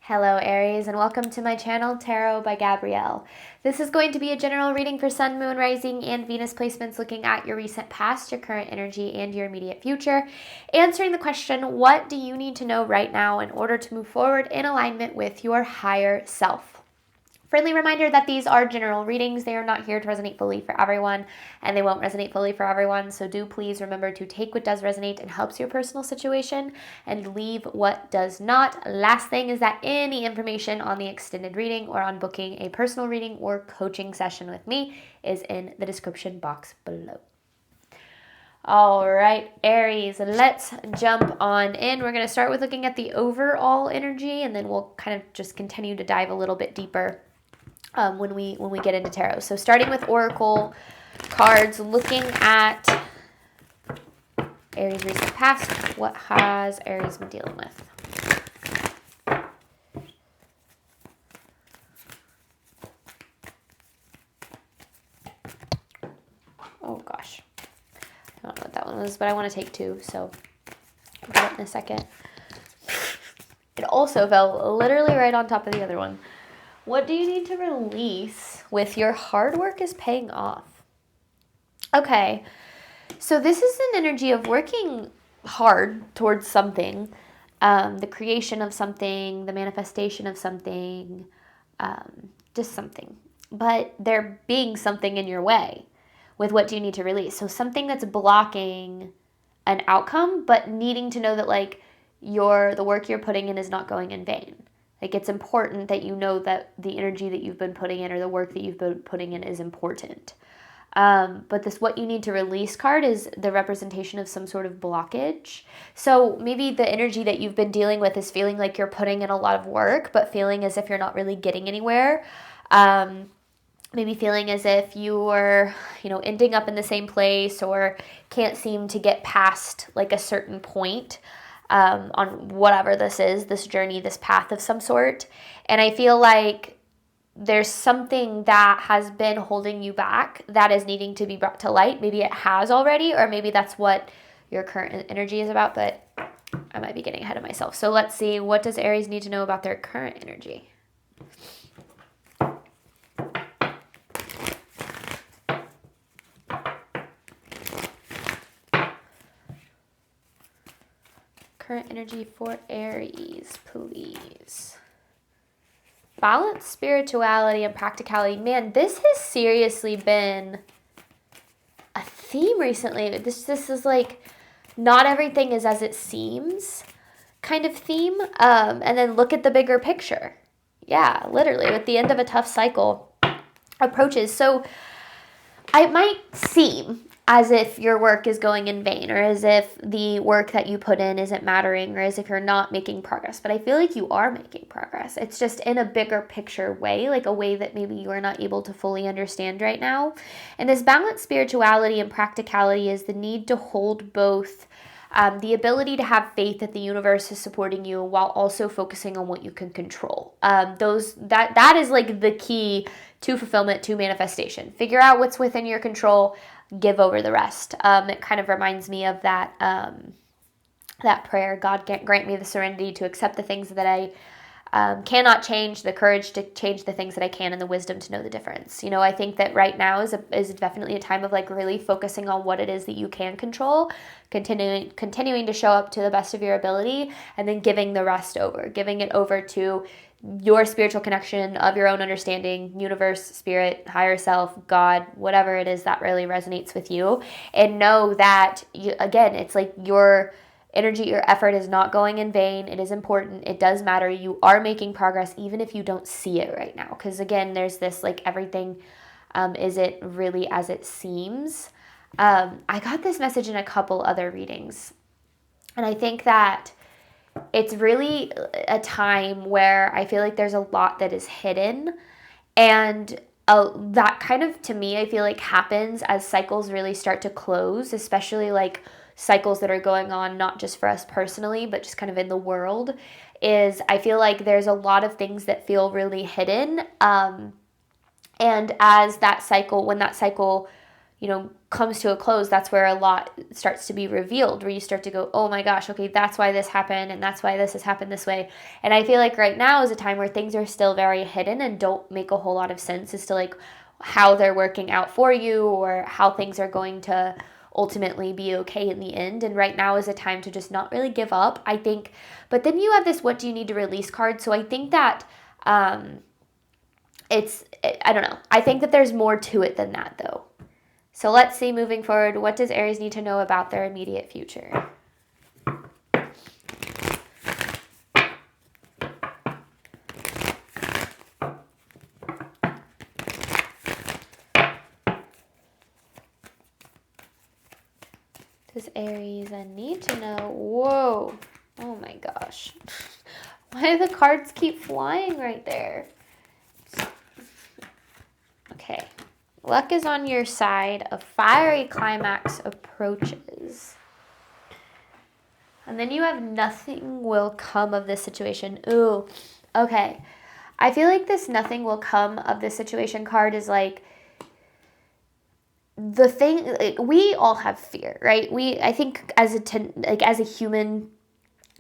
Hello Aries, and welcome to my channel Tarot by Gabrielle. This is going to be a general reading for Sun, Moon, Rising, and Venus placements looking at your recent past, your current energy, and your immediate future. Answering the question, what do you need to know right now in order to move forward in alignment with your higher self? Friendly reminder that these are general readings. They are not here to resonate fully for everyone, and they won't resonate fully for everyone. So do please remember to take what does resonate and helps your personal situation and leave what does not. Last thing is that any information on the extended reading or on booking a personal reading or coaching session with me is in the description box below. All right, Aries, let's jump on in. We're going to start with looking at the overall energy, and then we'll kind of just continue to dive a little bit deeper when we get into tarot. So starting with Oracle cards, looking at Aries recent past, what has Aries been dealing with? Oh gosh, I don't know what that one was, but I want to take two, so I'll get it in a second. It also fell literally right on top of the other one. What do you need to release with your hard work is paying off? Okay, so this is an energy of working hard towards something, the creation of something, the manifestation of something, just something. But there being something in your way with what do you need to release. So something that's blocking an outcome, but needing to know that like the work you're putting in is not going in vain. Like it's important that you know that the energy that you've been putting in or the work that you've been putting in is important. But this what you need to release card is the representation of some sort of blockage. So maybe the energy that you've been dealing with is feeling like you're putting in a lot of work, but feeling as if you're not really getting anywhere. Maybe feeling as if you're, ending up in the same place or can't seem to get past like a certain point. On whatever this is, this journey, this path of some sort. And I feel like there's something that has been holding you back that is needing to be brought to light. Maybe it has already, or maybe that's what your current energy is about, but I might be getting ahead of myself. So let's see, what does Aries need to know about their current energy? Current energy for Aries, please. Balance, spirituality, and practicality. Man, this has seriously been a theme recently. This is like not everything is as it seems kind of theme. And then look at the bigger picture. Yeah, literally with the end of a tough cycle approaches. So it might seem as if your work is going in vain or as if the work that you put in isn't mattering or as if you're not making progress. But I feel like you are making progress. It's just in a bigger picture way, like a way that maybe you're not able to fully understand right now. And this balanced spirituality and practicality is the need to hold both the ability to have faith that the universe is supporting you while also focusing on what you can control. That is like the key to fulfillment, to manifestation. Figure out what's within your control, give over the rest. It kind of reminds me of that prayer, God grant me the serenity to accept the things that I cannot change, the courage to change the things that I can, and the wisdom to know the difference. I think that right now is definitely a time of like really focusing on what it is that you can control, continuing to show up to the best of your ability, and then giving the rest over, giving it over to your spiritual connection of your own understanding, universe, spirit, higher self, God, whatever it is that really resonates with you. And know that, it's like your energy, your effort is not going in vain. It is important. It does matter. You are making progress even if you don't see it right now. Because again, there's this like everything isn't really as it seems. I got this message in a couple other readings. And I think that it's really a time where I feel like there's a lot that is hidden. And that kind of, to me, I feel like happens as cycles really start to close, especially like cycles that are going on, not just for us personally, but just kind of in the world, is I feel like there's a lot of things that feel really hidden. And as that cycle, when that cycle, you know, comes to a close, that's where a lot starts to be revealed, where you start to go, oh my gosh, okay, that's why this happened, and that's why this has happened this way. And I feel like right now is a time where things are still very hidden and don't make a whole lot of sense as to like how they're working out for you or how things are going to ultimately be okay in the end. And right now is a time to just not really give up, I think. But then you have this what do you need to release card. So I think that I don't know. I think that there's more to it than that though. So let's see, moving forward, what does Aries need to know about their immediate future? Does Aries need to know? Whoa. Oh my gosh. Why do the cards keep flying right there? Okay. Luck is on your side. A fiery climax approaches. And then you have nothing will come of this situation. Ooh, okay. I feel like this nothing will come of this situation card is like the thing, like, we all have fear, right? I think as a human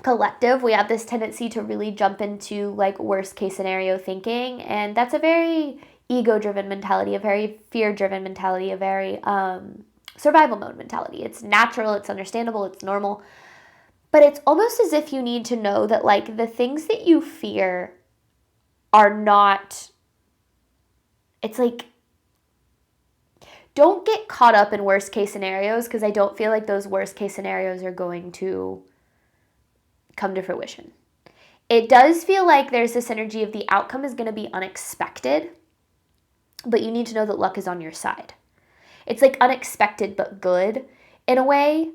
collective, we have this tendency to really jump into like worst case scenario thinking. And that's a very ego-driven mentality, a very fear-driven mentality, a very survival mode mentality. It's natural, it's understandable, it's normal. But it's almost as if you need to know that like the things that you fear are not, it's like, don't get caught up in worst case scenarios, because I don't feel like those worst case scenarios are going to come to fruition. It does feel like there's this energy of the outcome is going to be unexpected, but you need to know that luck is on your side. It's like unexpected but good in a way.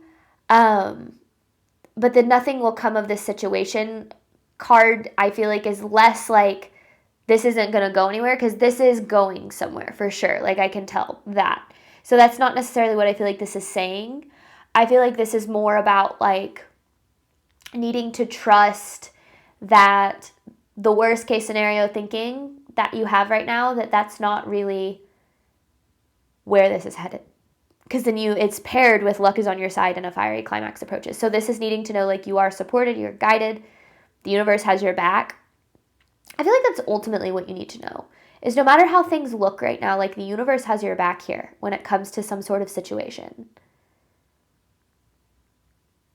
But the nothing will come of this situation card, I feel like, is less like this isn't going to go anywhere, because this is going somewhere for sure. Like I can tell that. So that's not necessarily what I feel like this is saying. I feel like this is more about like needing to trust that the worst case scenario thinking that you have right now, that's not really where this is headed. Because then it's paired with luck is on your side and a fiery climax approaches. So this is needing to know like you are supported, you're guided, the universe has your back. I feel like that's ultimately what you need to know, is no matter how things look right now, like the universe has your back here when it comes to some sort of situation.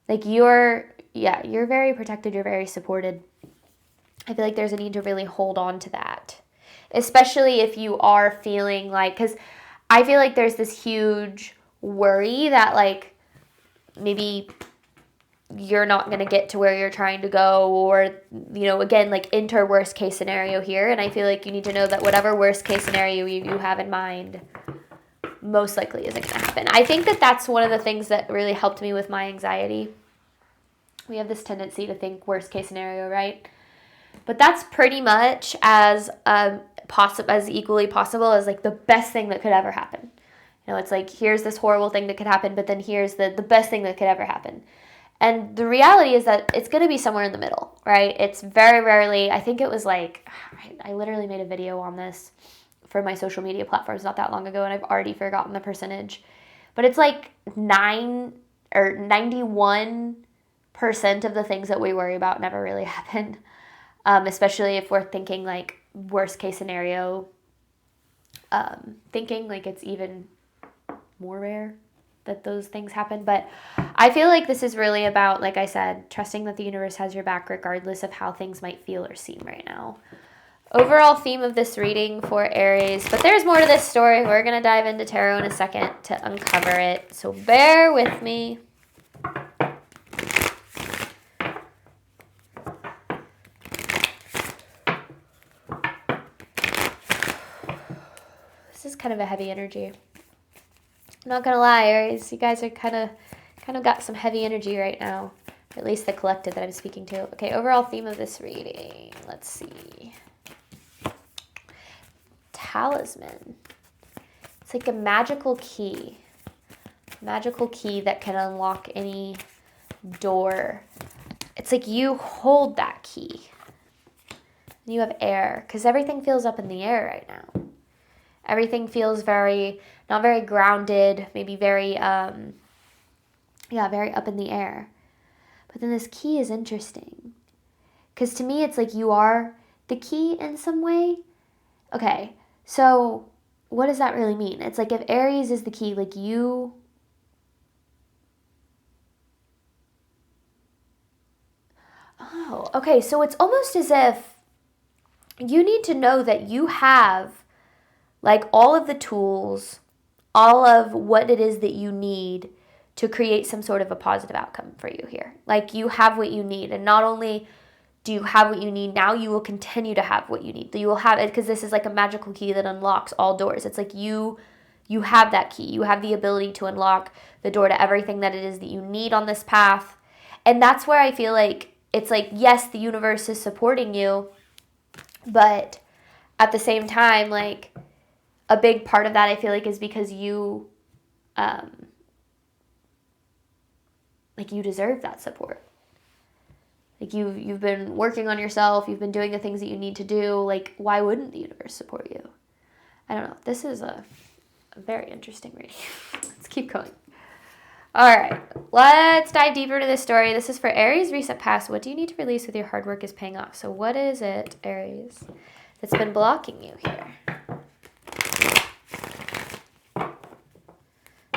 Like you're very protected, you're very supported. I feel like there's a need to really hold on to that, especially if you are feeling like, because I feel like there's this huge worry that like maybe you're not going to get to where you're trying to go, or, you know, again, like enter worst case scenario here. And I feel like you need to know that whatever worst case scenario you have in mind most likely isn't going to happen. I think that that's one of the things that really helped me with my anxiety. We have this tendency to think worst case scenario, right? But that's pretty much as equally possible as like the best thing that could ever happen. You know, it's like, here's this horrible thing that could happen, but then here's the best thing that could ever happen. And the reality is that it's going to be somewhere in the middle, right? It's very rarely, I think it was like, I literally made a video on this for my social media platforms not that long ago, and I've already forgotten the percentage. But it's like 91% of the things that we worry about never really happen. Especially if we're thinking like worst case scenario thinking, like it's even more rare that those things happen. But I feel like this is really about, like I said, trusting that the universe has your back regardless of how things might feel or seem right now. Overall theme of this reading for Aries, but there's more to this story. We're going to dive into tarot in a second to uncover it, so bear with me. This is kind of a heavy energy. I'm not gonna lie, Aries, you guys are kind of got some heavy energy right now, or at least the collective that I'm speaking to. Okay, overall theme of this reading. Let's see. Talisman. It's like a magical key that can unlock any door. It's like you hold that key. You have air, because everything feels up in the air right now. Everything feels not very grounded, maybe very, very up in the air. But then this key is interesting. Because to me, it's like you are the key in some way. Okay, so what does that really mean? It's like if Aries is the key, like you... Oh, okay, so it's almost as if you need to know that you have like all of the tools, all of what it is that you need to create some sort of a positive outcome for you here. Like you have what you need. And not only do you have what you need now, you will continue to have what you need. You will have it because this is like a magical key that unlocks all doors. It's like you have that key. You have the ability to unlock the door to everything that it is that you need on this path. And that's where I feel like it's like, yes, the universe is supporting you, but at the same time, like a big part of that I feel like is because you you deserve that support. Like you've been working on yourself, you've been doing the things that you need to do. Like, why wouldn't the universe support you? I don't know. This is a very interesting reading. Let's keep going. All right, let's dive deeper into this story. This is for Aries recent past. What do you need to release with your hard work is paying off? So what is it, Aries, that's been blocking you here?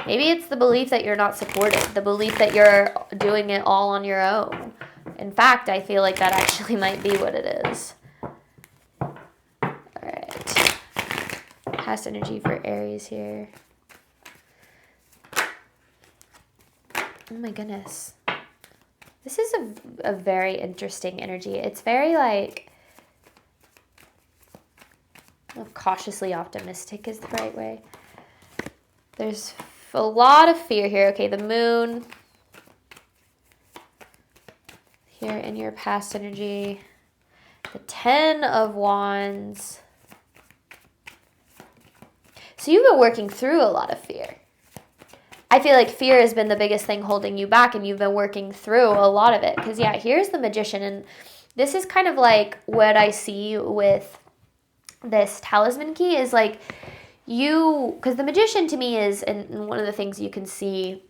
Maybe it's the belief that you're not supported, the belief that you're doing it all on your own. In fact, I feel like that actually might be what it is. All right. Past energy for Aries here. Oh my goodness. This is a very interesting energy. It's very like, cautiously optimistic is the right way. There's a lot of fear here. Okay, the moon here in your past energy. The 10 of Wands. So you've been working through a lot of fear. I feel like fear has been the biggest thing holding you back, and you've been working through a lot of it. Because, yeah, here's the Magician, and this is kind of like what I see with this talisman key is like because the Magician to me is, and one of the things you can see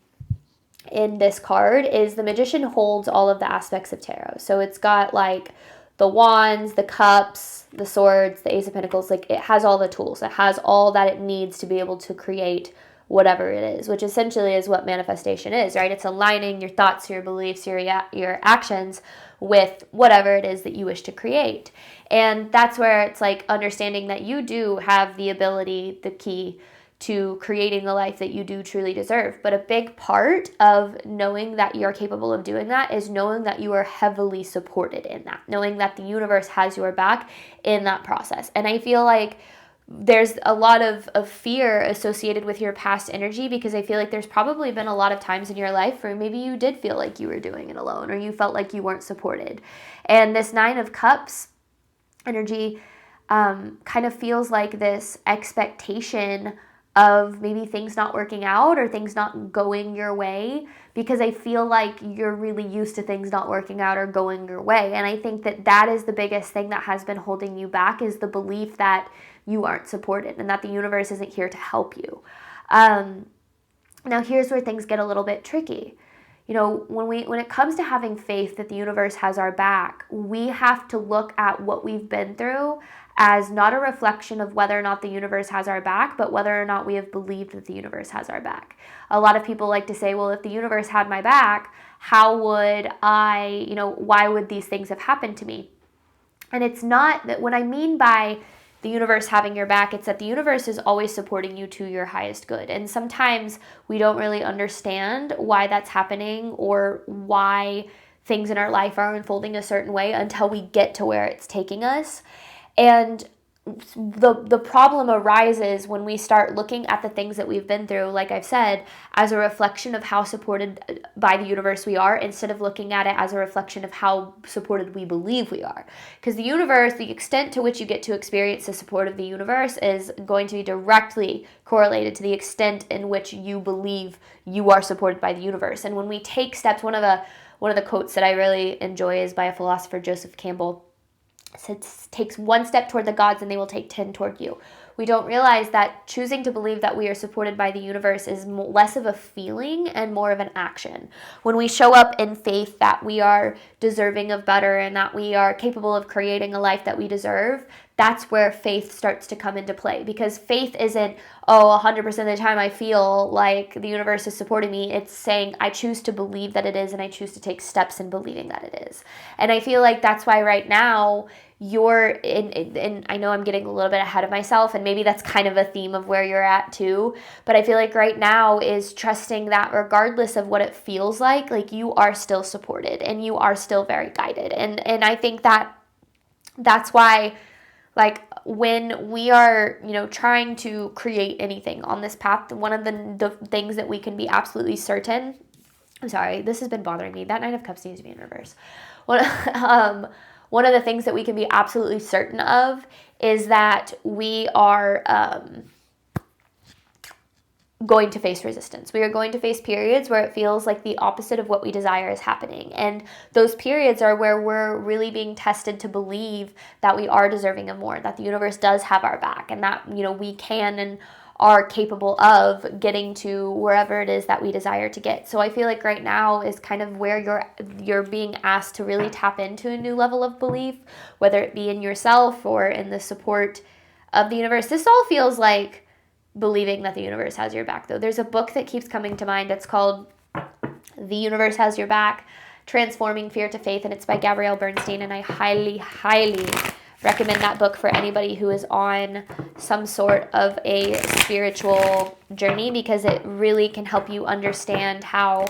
in this card is the Magician holds all of the aspects of tarot. So it's got like the wands, the cups, the swords, the Ace of Pentacles. Like it has all the tools. It has all that it needs to be able to create whatever it is, which essentially is what manifestation is, right? It's aligning your thoughts, your beliefs, your actions with whatever it is that you wish to create. And that's where it's like understanding that you do have the ability, the key to creating the life that you do truly deserve. But a big part of knowing that you're capable of doing that is knowing that you are heavily supported in that, knowing that the universe has your back in that process. And I feel like there's a lot of fear associated with your past energy, because I feel like there's probably been a lot of times in your life where maybe you did feel like you were doing it alone, or you felt like you weren't supported. And this 9 of Cups energy kind of feels like this expectation of maybe things not working out or things not going your way, because I feel like you're really used to things not working out or going your way. And I think that that is the biggest thing that has been holding you back, is the belief that you aren't supported and that the universe isn't here to help you. Now here's where things get a little bit tricky. You know, when it comes to having faith that the universe has our back, we have to look at what we've been through as not a reflection of whether or not the universe has our back, but whether or not we have believed that the universe has our back. A lot of people like to say, well, if the universe had my back, how would I, why would these things have happened to me? And it's not that, what I mean by the universe having your back, it's that the universe is always supporting you to your highest good. And sometimes we don't really understand why that's happening or why things in our life are unfolding a certain way until we get to where it's taking us. And the problem arises when we start looking at the things that we've been through, like I've said, as a reflection of how supported by the universe we are, instead of looking at it as a reflection of how supported we believe we are. Because the universe, the extent to which you get to experience the support of the universe is going to be directly correlated to the extent in which you believe you are supported by the universe. And when we take steps, one of the quotes that I really enjoy is by a philosopher, Joseph Campbell. takes one step toward the gods and they will take 10 toward you. We don't realize that choosing to believe that we are supported by the universe is less of a feeling and more of an action. When we show up in faith that we are deserving of better and that we are capable of creating a life that we deserve, that's where faith starts to come into play. Because faith isn't, 100% of the time I feel like the universe is supporting me. It's saying I choose to believe that it is, and I choose to take steps in believing that it is. And I feel like that's why right now you're in, I know I'm getting a little bit ahead of myself, and maybe that's kind of a theme of where you're at too, but I feel like right now is trusting that regardless of what it feels like you are still supported and you are still very guided. And I think that that's why, like, when we are, trying to create anything on this path, one of the things that we can be absolutely certain, I'm sorry, this has been bothering me. That Nine of Cups needs to be in reverse. One of the things that we can be absolutely certain of is that we are going to face resistance. We are going to face periods where it feels like the opposite of what we desire is happening. And those periods are where we're really being tested to believe that we are deserving of more, that the universe does have our back, and that, we can and are capable of getting to wherever it is that we desire to get. So I feel like right now is kind of where you're being asked to really tap into a new level of belief, whether it be in yourself or in the support of the universe. This all feels like believing that the universe has your back, though. There's a book that keeps coming to mind. It's called The Universe Has Your Back, Transforming Fear to Faith, and it's by Gabrielle Bernstein, and I highly, highly recommend that book for anybody who is on some sort of a spiritual journey, because it really can help you understand how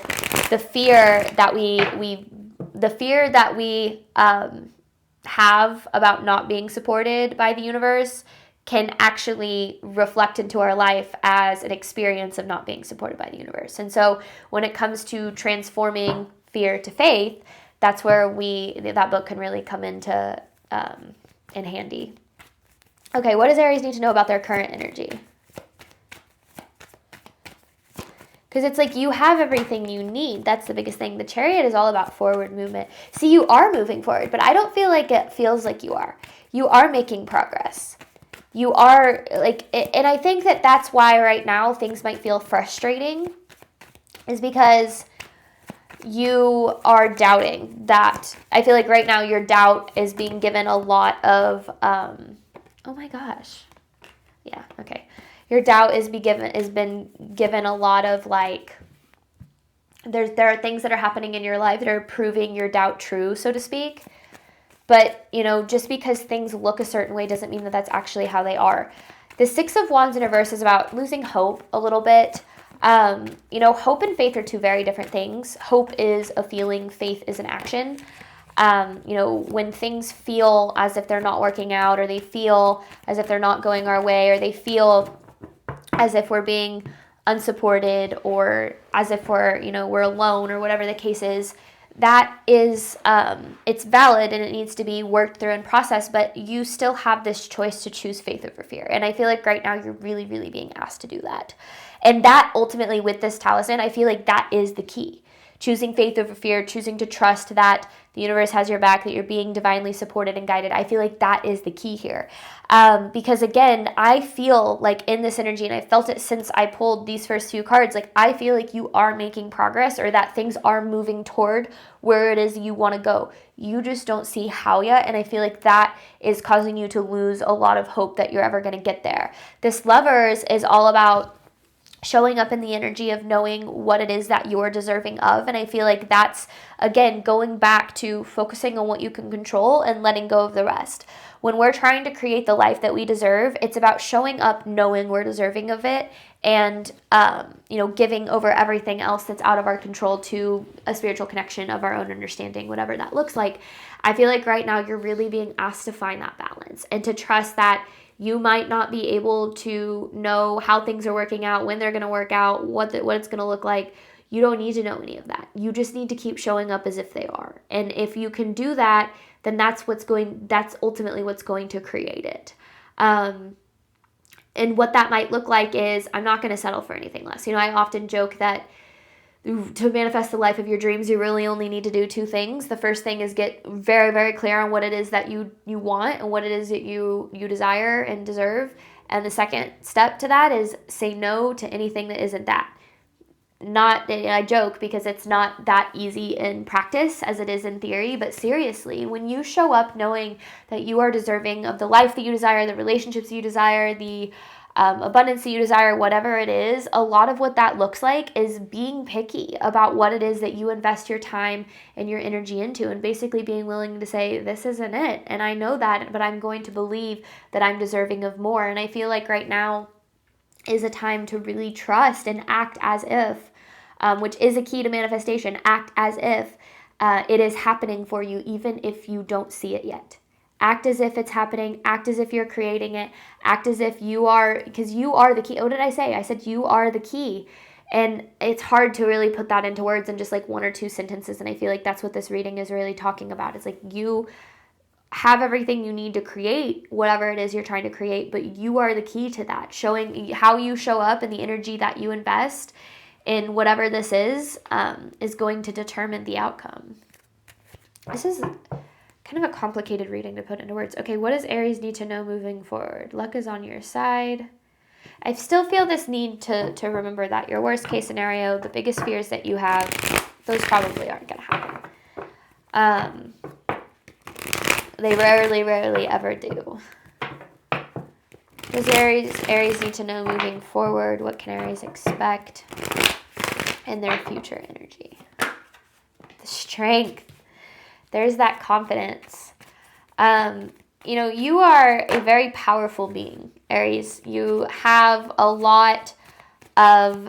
the fear that we have about not being supported by the universe can actually reflect into our life as an experience of not being supported by the universe. And so when it comes to transforming fear to faith, that's where that book can really come into in handy. Okay, what does Aries need to know about their current energy? Because it's like you have everything you need. That's the biggest thing. The Chariot is all about forward movement. See, you are moving forward, but I don't feel like it feels like you are. You are making progress. You are and I think that that's why right now things might feel frustrating, is because you are doubting that. I feel like right now your doubt is being given a lot of, oh my gosh. Yeah, okay. Your doubt has been given a lot of there are things that are happening in your life that are proving your doubt true, so to speak. But, just because things look a certain way doesn't mean that that's actually how they are. The Six of Wands in reverse is about losing hope a little bit. Hope and faith are two very different things. Hope is a feeling, faith is an action. When things feel as if they're not working out, or they feel as if they're not going our way, or they feel as if we're being unsupported, or as if we're alone, or whatever the case is, that is, it's valid and it needs to be worked through and processed, but you still have this choice to choose faith over fear. And I feel like right now you're really, really being asked to do that. And that ultimately, with this talisman, I feel like that is the key. Choosing faith over fear, choosing to trust that the universe has your back, that you're being divinely supported and guided. I feel like that is the key here. Because again, I feel like in this energy, and I felt it since I pulled these first few cards, I feel like you are making progress, or that things are moving toward where it is you want to go. You just don't see how yet, and I feel like that is causing you to lose a lot of hope that you're ever going to get there. This Lovers is all about showing up in the energy of knowing what it is that you're deserving of. And I feel like that's, again, going back to focusing on what you can control and letting go of the rest. When we're trying to create the life that we deserve, it's about showing up knowing we're deserving of it, and giving over everything else that's out of our control to a spiritual connection of our own understanding, whatever that looks like. I feel like right now you're really being asked to find that balance and to trust that you might not be able to know how things are working out, when they're going to work out, what it's going to look like. You don't need to know any of that. You just need to keep showing up as if they are. And if you can do that, then that's ultimately what's going to create it. And what that might look like is, I'm not going to settle for anything less. I often joke that to manifest the life of your dreams, you really only need to do two things. The first thing is get very, very clear on what it is that you want and what it is that you desire and deserve. And the second step to that is say no to anything that isn't that. Not, and I joke because it's not that easy in practice as it is in theory, but seriously, when you show up knowing that you are deserving of the life that you desire, the relationships you desire, the abundance that you desire, whatever it is, a lot of what that looks like is being picky about what it is that you invest your time and your energy into, and basically being willing to say, this isn't it, and I know that, but I'm going to believe that I'm deserving of more. And I feel like right now is a time to really trust and act as if, which is a key to manifestation, act as if it is happening for you, even if you don't see it yet. Act as if it's happening. Act as if you're creating it. Act as if you are, because you are the key. What did I say? I said you are the key. And it's hard to really put that into words in just like one or two sentences. And I feel like that's what this reading is really talking about. It's like you have everything you need to create whatever it is you're trying to create, but you are the key to that. Showing how you show up and the energy that you invest in whatever this is going to determine the outcome. This is kind of a complicated reading to put into words. Okay, what does Aries need to know moving forward? Luck is on your side. I still feel this need to remember that your worst case scenario, the biggest fears that you have, those probably aren't going to happen. They rarely ever do. Does Aries need to know moving forward? What can Aries expect in their future energy? The strength. There's that confidence. You are a very powerful being, Aries. You have a lot of,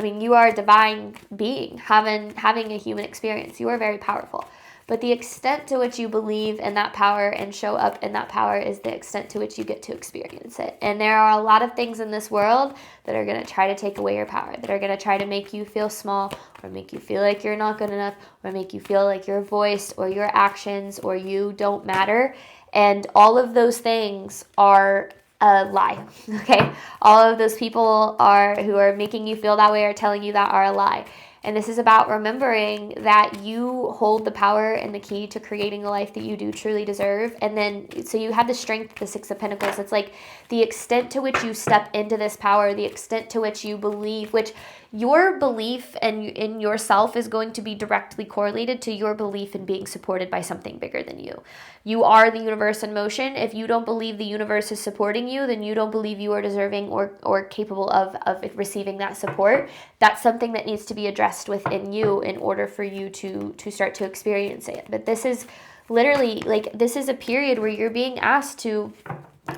you are a divine being, having a human experience. You are very powerful. But the extent to which you believe in that power and show up in that power is the extent to which you get to experience it. And there are a lot of things in this world that are going to try to take away your power, that are going to try to make you feel small, or make you feel like you're not good enough, or make you feel like your voice or your actions or you don't matter. And all of those things are a lie, okay? All of those people who are making you feel that way or telling you that are a lie. And this is about remembering that you hold the power and the key to creating the life that you do truly deserve. And then, so you have the strength, the Six of Pentacles. It's like the extent to which you step into this power, the extent to which you believe, which your belief in yourself is going to be directly correlated to your belief in being supported by something bigger than you. You are the universe in motion. If you don't believe the universe is supporting you, then you don't believe you are deserving or capable of receiving that support. That's something that needs to be addressed within you in order for you to start to experience it. But this is literally, this is a period where you're being asked to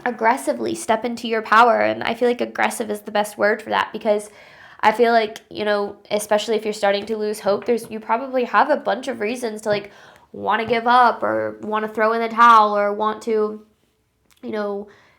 aggressively step into your power. And I feel like aggressive is the best word for that, because I feel like, especially if you're starting to lose hope, you probably have a bunch of reasons to want to give up or want to throw in the towel or want to,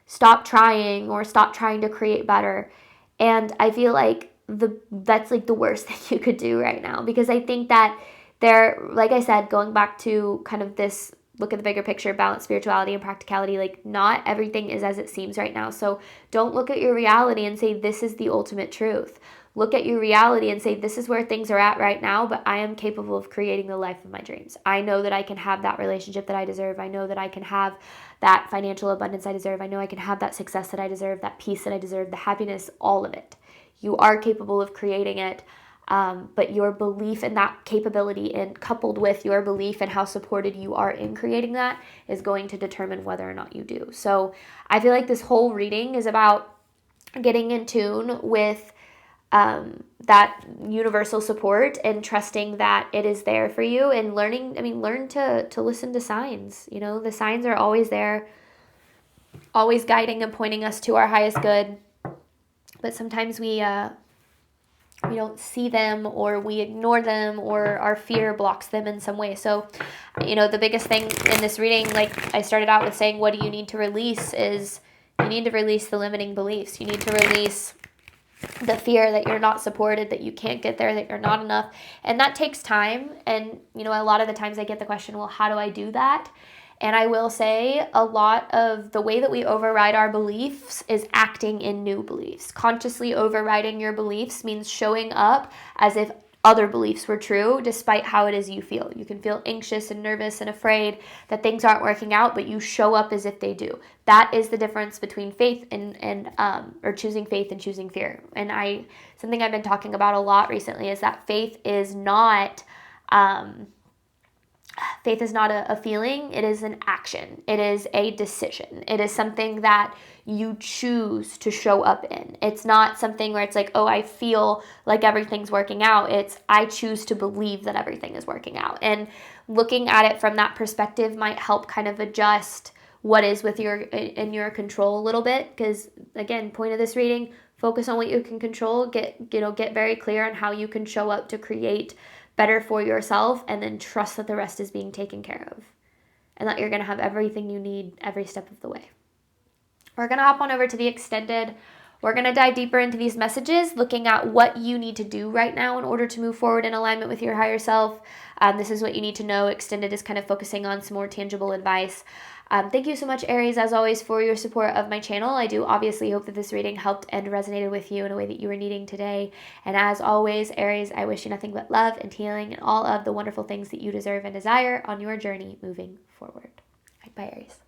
stop trying or stop trying to create better. And I feel like that's the worst thing you could do right now, because I think that like I said, going back to kind of this look at the bigger picture, balance, spirituality, and practicality, not everything is as it seems right now. So don't look at your reality and say, this is the ultimate truth. Look at your reality and say, this is where things are at right now, but I am capable of creating the life of my dreams. I know that I can have that relationship that I deserve. I know that I can have that financial abundance I deserve. I know I can have that success that I deserve, that peace that I deserve, the happiness, all of it. You are capable of creating it. But your belief in that capability, and coupled with your belief in how supported you are in creating that, is going to determine whether or not you do. So I feel like this whole reading is about getting in tune with that universal support and trusting that it is there for you, and learn to listen to signs. The signs are always there, always guiding and pointing us to our highest good. But sometimes we don't see them, or we ignore them, or our fear blocks them in some way. So, the biggest thing in this reading, like I started out with saying, what do you need to release, is you need to release the limiting beliefs. You need to release the fear that you're not supported, that you can't get there, that you're not enough. And that takes time. And, a lot of the times I get the question, well, how do I do that? And I will say a lot of the way that we override our beliefs is acting in new beliefs. Consciously overriding your beliefs means showing up as if other beliefs were true, despite how it is you feel. You can feel anxious and nervous and afraid that things aren't working out, but you show up as if they do. That is the difference between faith and or choosing faith and choosing fear. And something I've been talking about a lot recently is that faith is not a feeling. It is an action. It is a decision. It is something that you choose to show up in. It's not something where it's like, oh, I feel like everything's working out. It's I choose to believe that everything is working out. And looking at it from that perspective might help kind of adjust what is in your control a little bit. Because again, point of this reading, focus on what you can control. Get very clear on how you can show up to create better for yourself, and then trust that the rest is being taken care of and that you're going to have everything you need every step of the way. We're going to hop on over to the extended. We're going to dive deeper into these messages, looking at what you need to do right now in order to move forward in alignment with your higher self. This is what you need to know. Extended is kind of focusing on some more tangible advice. Thank you so much, Aries, as always, for your support of my channel. I do obviously hope that this reading helped and resonated with you in a way that you were needing today. And as always, Aries, I wish you nothing but love and healing and all of the wonderful things that you deserve and desire on your journey moving forward. Bye, Aries.